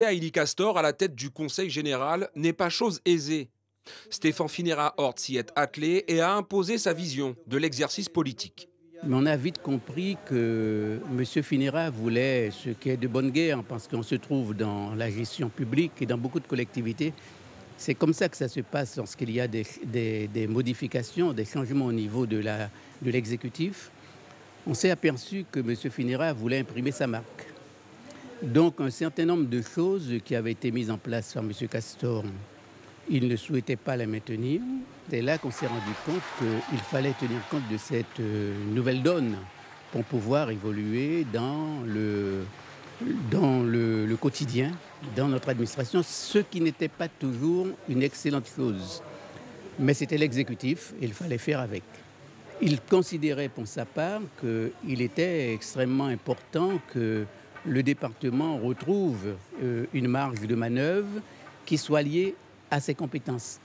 À Illy Castor à la tête du Conseil général n'est pas chose aisée. Stéphane Phinera-Horth s'y est attelé et a imposé sa vision de l'exercice politique. Mais on a vite compris que M. Phinera voulait ce qui est de bonne guerre, parce qu'on se trouve dans la gestion publique et dans beaucoup de collectivités. C'est comme ça que ça se passe lorsqu'il y a des modifications, des changements au niveau de l'exécutif. On s'est aperçu que M. Phinera voulait imprimer sa marque. Donc un certain nombre de choses qui avaient été mises en place par M. Castor, il ne souhaitait pas les maintenir. C'est là qu'on s'est rendu compte qu'il fallait tenir compte de cette nouvelle donne pour pouvoir évoluer dans le quotidien, dans notre administration, ce qui n'était pas toujours une excellente chose. Mais c'était l'exécutif et il fallait faire avec. Il considérait pour sa part qu'il était extrêmement important que le département retrouve une marge de manœuvre qui soit liée à ses compétences.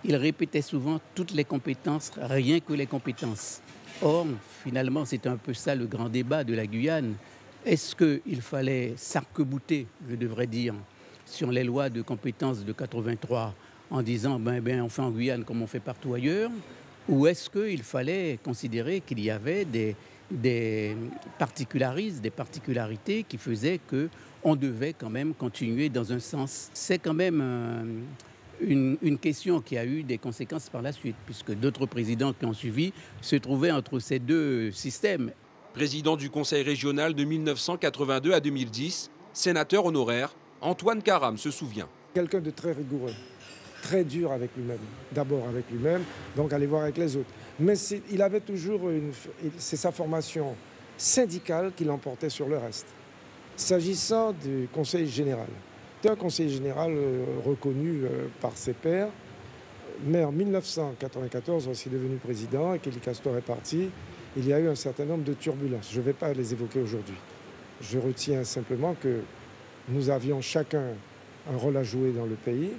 Il répétait souvent toutes les compétences, rien que les compétences. Or, finalement, c'est un peu ça le grand débat de la Guyane. Est-ce qu'il fallait s'arc-bouter, je devrais dire, sur les lois de compétences de 83 en disant on fait en Guyane comme on fait partout ailleurs, ou est-ce qu'il fallait considérer qu'il y avait des particularités qui faisaient qu'on devait quand même continuer dans un sens. C'est quand même une question qui a eu des conséquences par la suite, puisque d'autres présidents qui ont suivi se trouvaient entre ces deux systèmes. Président du Conseil régional de 1982 à 2010, sénateur honoraire, Antoine Karam se souvient. Quelqu'un de très rigoureux, très dur avec lui-même. D'abord avec lui-même, donc aller voir avec les autres. Mais il avait toujours c'est sa formation syndicale qui l'emportait sur le reste. S'agissant du Conseil général, c'est un Conseil général reconnu par ses pairs, mais en 1994, lorsqu'il est devenu président et qu'Illy Castor est parti, il y a eu un certain nombre de turbulences. Je ne vais pas les évoquer aujourd'hui. Je retiens simplement que nous avions chacun un rôle à jouer dans le pays,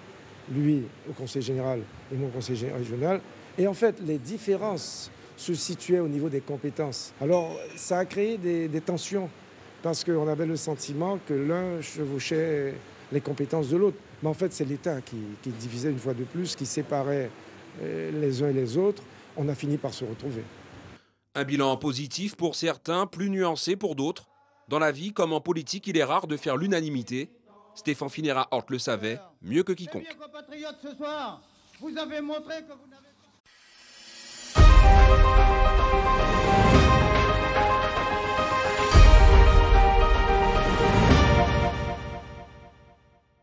lui au Conseil général et moi au Conseil régional. Et en fait, les différences se situaient au niveau des compétences. Alors, ça a créé des tensions, parce qu'on avait le sentiment que l'un chevauchait les compétences de l'autre. Mais en fait, c'est l'État qui divisait une fois de plus, qui séparait les uns et les autres. On a fini par se retrouver. Un bilan positif pour certains, plus nuancé pour d'autres. Dans la vie comme en politique, il est rare de faire l'unanimité. Stéphane Phinera-Horth le savait mieux que quiconque. Mes compatriotes, ce soir, vous avez montré que vous n'avez pas...